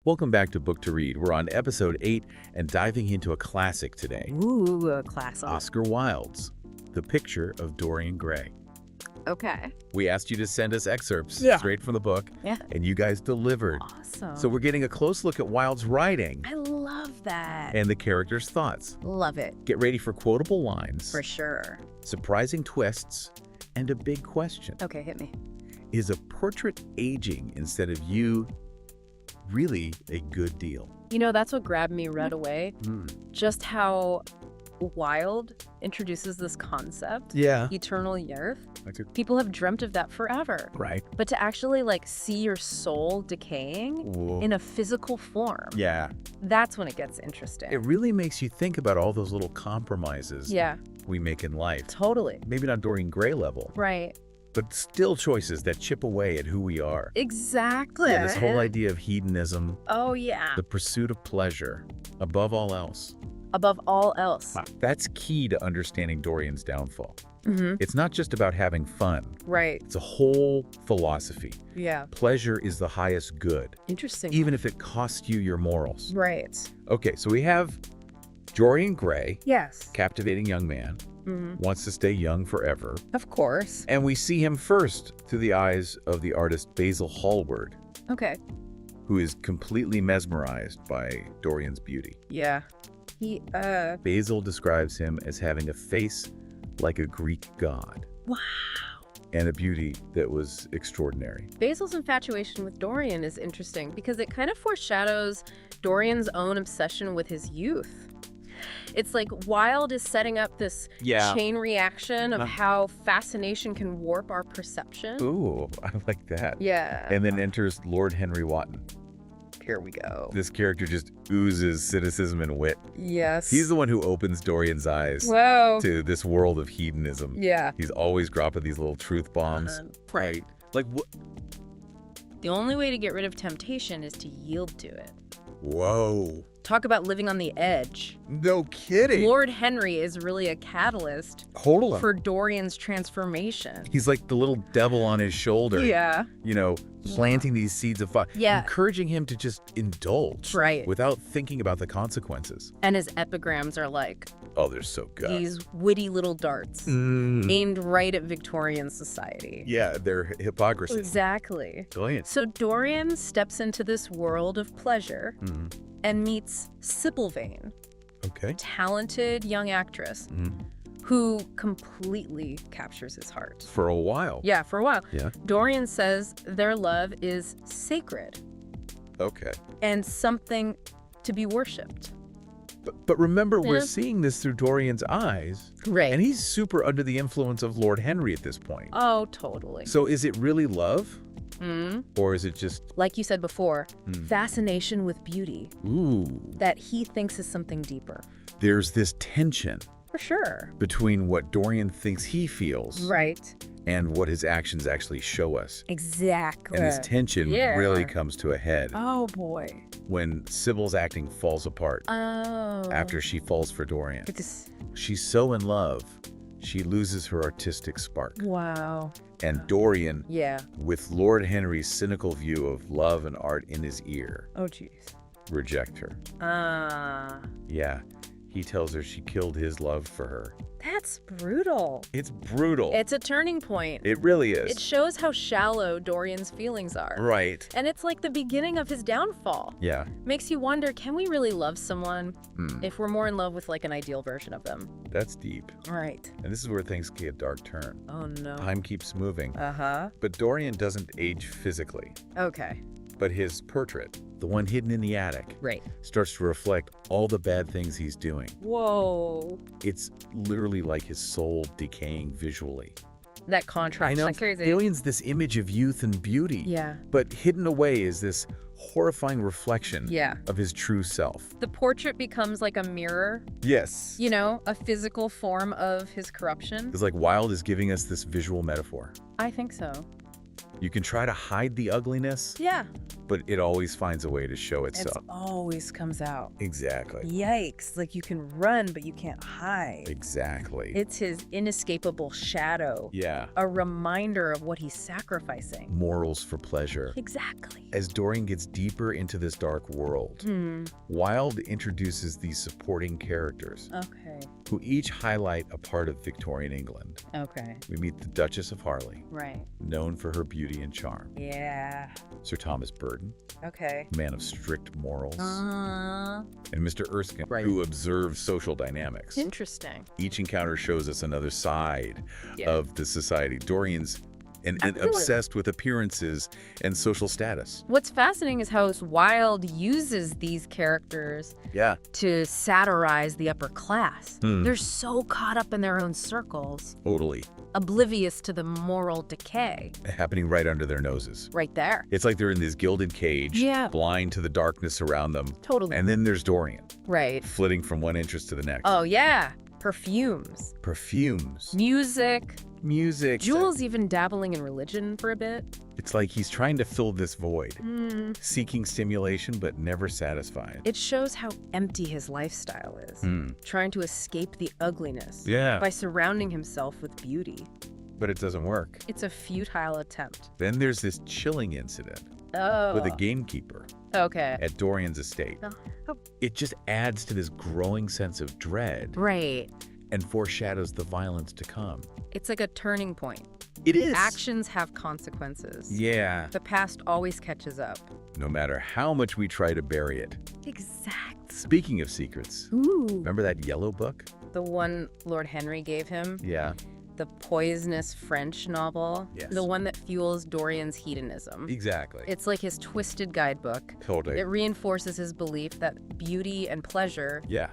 Welcome back to Book to Read. We're on episode 8 and diving into a classic today. Ooh, a classic. Oscar Wilde's The Picture of Dorian Gray. Okay. We asked you to send us excerpts straight from the book, and you guys delivered. Awesome. So we're getting a close look at Wilde's writing. I love that. And the characters' thoughts. Love it. Get ready for quotable lines. For sure. Surprising twists, and a big question. Okay, hit me. Is a portrait aging instead of you really a good deal? You know, that's what grabbed me right away. Just how Wilde introduces this concept. Eternal youth. People have dreamt of that forever. Right. But to actually see your soul decaying in a physical form. That's when it gets interesting. It really makes you think about all those little compromises we make in life. Totally. Maybe not Dorian Gray level. Right. But still choices that chip away at who we are. Exactly. Yeah, this whole idea of hedonism. Oh, yeah. The pursuit of pleasure, above all else. Above all else. Wow. That's key to understanding Dorian's downfall. Mm-hmm. It's not just about having fun. Right. It's a whole philosophy. Yeah. Pleasure is the highest good. Interesting. Even if it costs you your morals. Right. Okay, so we have Dorian Gray. Yes. Captivating young man. Wants to stay young forever. Of course. And we see him first through the eyes of the artist Basil Hallward. Okay. Who is completely mesmerized by Dorian's beauty. Yeah. Basil describes him as having a face like a Greek god. Wow. And a beauty that was extraordinary. Basil's infatuation with Dorian is interesting because it kind of foreshadows Dorian's own obsession with his youth. It's like Wilde is setting up this chain reaction of how fascination can warp our perception. Ooh, I like that. Yeah. And then enters Lord Henry Wotton. Here we go. This character just oozes cynicism and wit. Yes. He's the one who opens Dorian's eyes to this world of hedonism. Yeah. He's always dropping these little truth bombs. Right. Like what? The only way to get rid of temptation is to yield to it. Whoa. Talk about living on the edge. No kidding. Lord Henry is really a catalyst for Dorian's transformation. He's like the little devil on his shoulder. Yeah. You know, planting these seeds of fire. Yeah. Encouraging him to just indulge. Right. Without thinking about the consequences. And his epigrams are like, oh, they're so good. These witty little darts aimed right at Victorian society. Yeah, they're hypocrisy. Exactly. Brilliant. So Dorian steps into this world of pleasure and meets Sybil Vane, talented young actress who completely captures his heart. For a while. Yeah, for a while. Yeah. Dorian says their love is sacred. Okay. And something to be worshipped. But remember, we're seeing this through Dorian's eyes. Right. And he's super under the influence of Lord Henry at this point. Oh, totally. So is it really love? Or is it just... like you said before, fascination with beauty. Ooh. That he thinks is something deeper. There's this tension. For sure. Between what Dorian thinks he feels. Right. And what his actions actually show us. Exactly. And this tension really comes to a head. Oh, boy. When Sybil's acting falls apart. Oh. After she falls for Dorian. She's so in love, she loses her artistic spark. Wow. And Dorian, yeah, with Lord Henry's cynical view of love and art in his ear, oh jeez, reject her. Yeah, he tells her she killed his love for her. That's brutal. It's brutal. It's a turning point. It really is. It shows how shallow Dorian's feelings are. Right. And it's like the beginning of his downfall. Yeah. Makes you wonder, can we really love someone if we're more in love with like an ideal version of them? That's deep. Right. And this is where things get a dark turn. Oh no. Time keeps moving. Uh-huh. But Dorian doesn't age physically. Okay. But his portrait, the one hidden in the attic, right, starts to reflect all the bad things he's doing. Whoa. It's literally like his soul decaying visually. That contrast. I know. That's crazy. Alien's this image of youth and beauty. Yeah. But hidden away is this horrifying reflection of his true self. The portrait becomes like a mirror. Yes. You know, a physical form of his corruption. It's like Wilde is giving us this visual metaphor. I think so. You can try to hide the ugliness, Yeah. but it always finds a way to show It itself. always comes out. Exactly. Yikes. Like you can run, but you can't hide. Exactly. It's his inescapable shadow. Yeah. A reminder of what he's sacrificing. Morals for pleasure. Exactly. As Dorian gets deeper into this dark world, Wilde introduces these supporting characters Okay. who each highlight a part of Victorian England. Okay. We meet the Duchess of Harley, Right. known for her beauty and charm. Yeah. Sir Thomas Burton, Okay. man of strict morals. Uh-huh. And Mr. Erskine, Right. who observes social dynamics. Interesting. Each encounter shows us another side Yeah. of the society. Dorian's and Absolutely. obsessed with appearances and social status. What's fascinating is how Wilde uses these characters Yeah. to satirize the upper class. Hmm. They're so caught up in their own circles, Totally. oblivious to the moral decay. Happening right under their noses. Right there. It's like they're in this gilded cage, Yeah. blind to the darkness around them. Totally. And then there's Dorian, Right. flitting from one interest to the next. Oh, yeah. Perfumes. Perfumes. Music. Music. Jules even dabbling in religion for a bit. It's like he's trying to fill this void, Mm. seeking stimulation but never satisfied. It shows how empty his lifestyle is. Trying to escape the ugliness Yeah, by surrounding himself with beauty. but it doesn't work. It's a futile attempt. Then there's this chilling incident Oh. with a gamekeeper Okay. at Dorian's estate. Oh. It just adds to this growing sense of dread Right. and foreshadows the violence to come. It's like a turning point. It is. Actions have consequences. Yeah. The past always catches up. No matter how much we try to bury it. Exact. Speaking of secrets, Ooh. remember that yellow book? The one Lord Henry gave him, Yeah. the poisonous French novel, Yes. the one that fuels Dorian's hedonism. Exactly. It's like his twisted guidebook. Totally. It reinforces his belief that beauty and pleasure Yeah.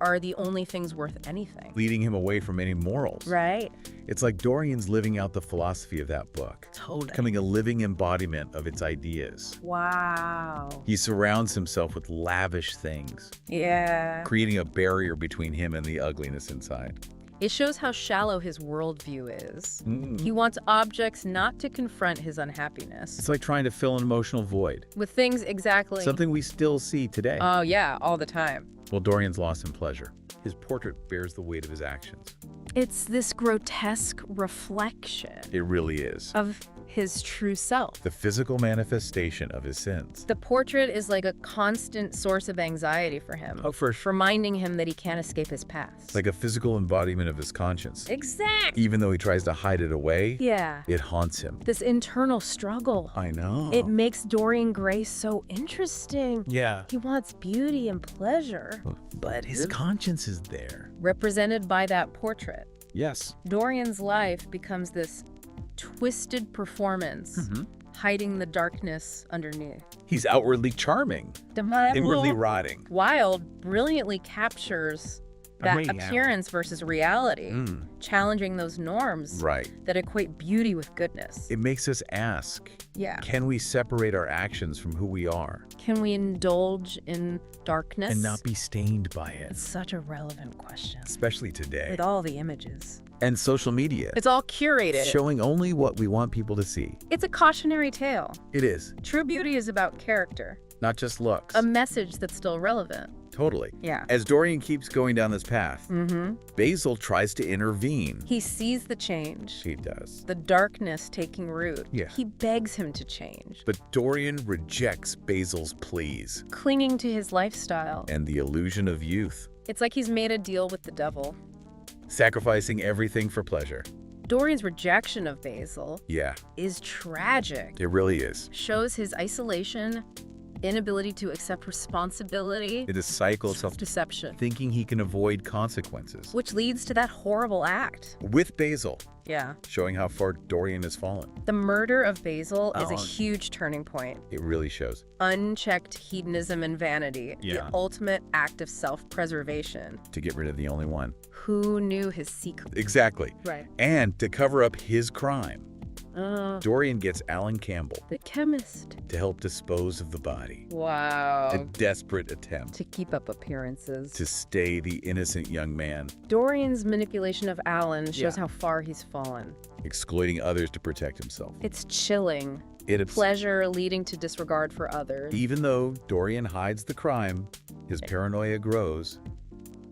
are the only things worth anything. Leading him away from any morals. Right? It's like Dorian's living out the philosophy of that book, Totally. becoming a living embodiment of its ideas. Wow. He surrounds himself with lavish things, Yeah. creating a barrier between him and the ugliness inside. It shows how shallow his worldview is. Mm. He wants objects not to confront his unhappiness. It's like trying to fill an emotional void, With things exactly. something we still see today. Oh, yeah, all the time. Well, Dorian's lost in pleasure. His portrait bears the weight of his actions. It's this grotesque reflection It really is. of his true self. The physical manifestation of his sins. The portrait is like a constant source of anxiety for him, Oh, for sure. reminding him that he can't escape his past. Like a physical embodiment of his conscience. Exact. Even though he tries to hide it away, Yeah. it haunts him. This internal struggle. I know. It makes Dorian Gray so interesting. Yeah. He wants beauty and pleasure, But his conscience is there. represented by that portrait. Yes. Dorian's life becomes this twisted performance, hiding the darkness underneath. He's outwardly charming, inwardly rotting. Wilde brilliantly captures that appearance versus reality, challenging those norms Right. that equate beauty with goodness. It makes us ask, Yeah. can we separate our actions from who we are Can we indulge in darkness? and not be stained by it? It's such a relevant question. Especially today. With all the images. And social media. It's all curated. Showing only what we want people to see. It's a cautionary tale. It is. True beauty is about character, Not just looks. a message that's still relevant. Totally. Yeah. As Dorian keeps going down this path, Mm-hmm. Basil tries to intervene. He sees the change, He does. the darkness taking root. Yeah. He begs him to change, But Dorian rejects Basil's pleas clinging to his lifestyle. and the illusion of youth, It's like he's made a deal with the devil. sacrificing everything for pleasure. Dorian's rejection of Basil Yeah, is tragic. it really is. Shows his isolation, inability to accept responsibility, It is a cycle of self-deception, thinking he can avoid consequences. which leads to that horrible act. With Basil, Yeah. showing how far Dorian has fallen. The murder of Basil is a Oh. huge turning point. It really shows. Unchecked hedonism and vanity, Yeah. the ultimate act of self-preservation. To get rid of the only one. Who knew his secret? Exactly. Right. And to cover up his crime. Dorian gets Alan Campbell, the chemist, to help dispose of the body. Wow. A desperate attempt To keep up appearances. to stay the innocent young man, Dorian's manipulation of Alan shows Yeah. how far he's fallen. exploiting others to protect himself. It's chilling. It's Pleasure leading to disregard for others. Even though Dorian hides the crime, his paranoia grows.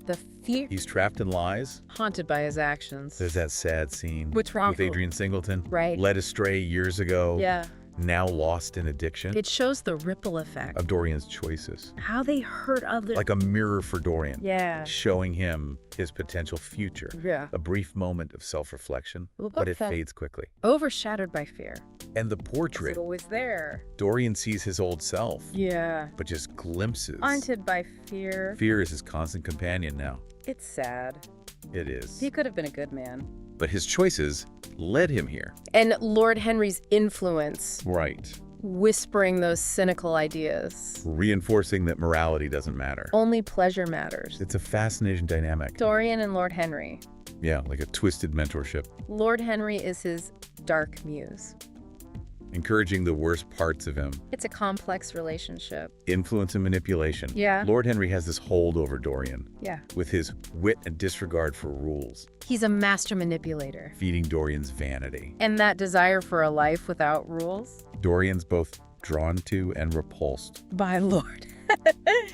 The fear He's trapped in lies. haunted by his actions. There's that sad scene What's wrong? with Adrian Singleton, Right. led astray years ago, Yeah. now lost in addiction, It shows the ripple effect. of Dorian's choices. How they hurt others. Like a mirror for Dorian, Yeah. showing him his potential future. Yeah. A brief moment of self-reflection, Well, but it okay. fades quickly. Overshadowed by fear. And the Is portrait, it always there? Dorian sees his old self, Yeah. but just glimpses. Haunted by fear. Fear is his constant companion now. It's sad. It is. He could have been a good man. But his choices led him here. And Lord Henry's influence, Right. whispering those cynical ideas. Reinforcing that morality doesn't matter. Only pleasure matters. It's a fascinating dynamic. Dorian and Lord Henry. Yeah, like a twisted mentorship. Lord Henry is his dark muse. Encouraging the worst parts of him. It's a complex relationship. Influence and manipulation. Yeah. Lord Henry has this hold over Dorian, Yeah. with his wit and disregard for rules, He's a master manipulator. feeding Dorian's vanity. And that desire for a life without rules? Dorian's both drawn to and repulsed, By Lord.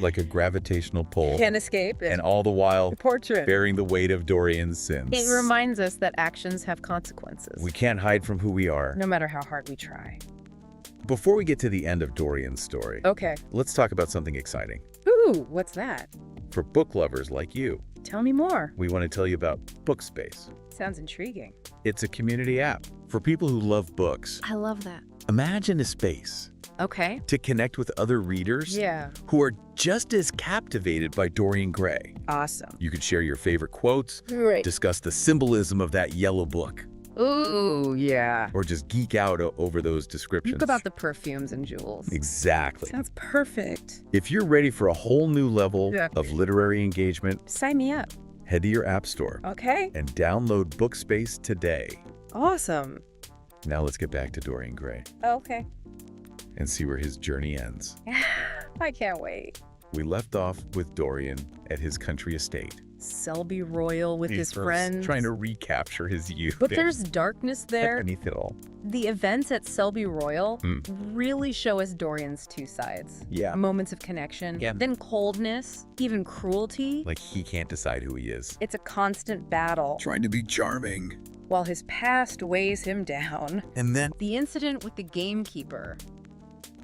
like a gravitational pull, Can't escape it. and all the while The portrait. bearing the weight of Dorian's sins. It reminds us that actions have consequences. We can't hide from who we are. No matter how hard we try. Before we get to the end of Dorian's story, Okay. let's talk about something exciting. Ooh, what's that? For book lovers like you, Tell me more. we want to tell you about Bookspace. Sounds intriguing. It's a community app for people who love books. I love that. Imagine a space Okay. to connect with other readers Yeah. who are just as captivated by Dorian Gray. Awesome. You could share your favorite quotes, Great. discuss the symbolism of that yellow book, Ooh, yeah. or just geek out over those descriptions. Think about the perfumes and jewels. Exactly. Sounds perfect. If you're ready for a whole new level Yeah. of literary engagement, Sign me up. head to your app store Okay. and download Bookspace today. Awesome. Now let's get back to Dorian Gray Okay. and see where his journey ends. I can't wait. We left off with Dorian at his country estate. Selby Royal with his friends. Trying to recapture his youth. But there's darkness there. Underneath it all. The events at Selby Royal really show us Dorian's two sides. Yeah. Moments of connection, Yeah. then coldness, even cruelty. Like he can't decide who he is. It's a constant battle, Trying to be charming. while his past weighs him down. And then The incident with the gamekeeper,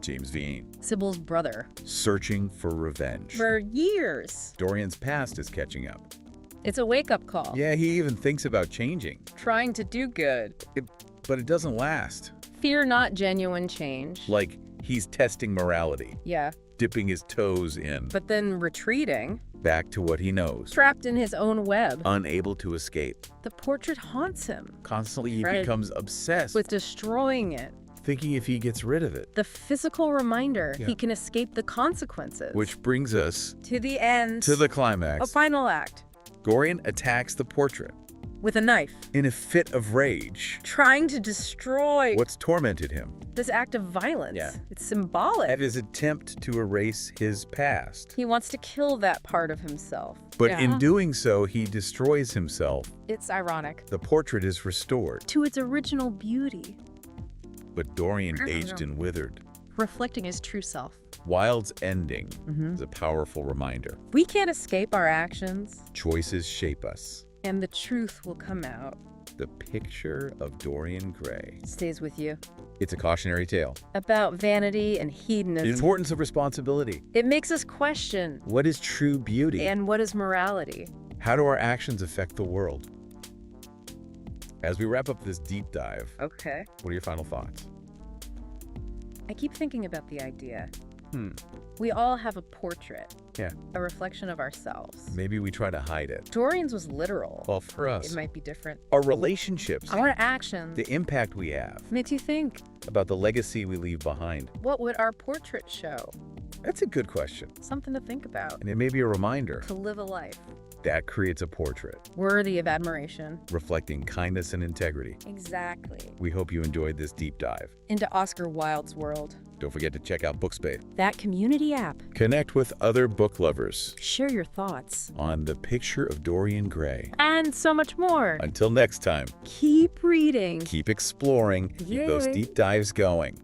James Vane, Sybil's brother, searching for revenge. for years. Dorian's past is catching up. It's a wake-up call. Yeah, he even thinks about changing. Trying to do good. But it doesn't last. Fear not genuine change. Like he's testing morality, Yeah, dipping his toes in, but then retreating, back to what he knows. trapped in his own web. Unable to escape. The portrait haunts him, Constantly he Right. becomes obsessed, with destroying it. thinking if he gets rid of it. The physical reminder Yeah. he can escape the consequences. Which brings us to the end. to the A climax. final act. Dorian attacks the portrait With a knife. in a fit of rage. Trying to destroy What's tormented him? this act of violence. Yeah. It's symbolic. At his attempt to erase his past. He wants to kill that part of himself. But Yeah. in doing so, he destroys himself. It's ironic. The portrait is restored, To its original beauty. but Dorian aged and withered. Reflecting his true self. Wilde's ending is a powerful reminder. We can't escape our actions, Choices shape us. and the truth will come out. The Picture of Dorian Gray. Stays with you. It's a cautionary tale. About vanity and The hedonism. importance of responsibility. It makes us question. What is true beauty? And what is morality? How do our actions affect the world? As we wrap up this deep dive, Okay. what are your final thoughts? I keep thinking about the idea. Hmm. We all have a portrait. Yeah. A reflection of ourselves. Maybe we try to hide it. Dorian's was literal. Well, for us, It might be different. our relationships, Our actions. the impact we have, Makes you think, about the legacy we leave behind. what would our portrait show? That's a good question. Something to think about. And it may be a reminder To live a life That creates a portrait, Worthy of admiration. reflecting kindness and integrity. Exactly. We hope you enjoyed this deep dive. Into Oscar Wilde's world. Don't forget to check out Bookspace. That community app. Connect with other book lovers Share your thoughts. on The Picture of Dorian Gray. And so much more. Until next time, Keep reading. keep exploring, keep those Yay. deep dives going.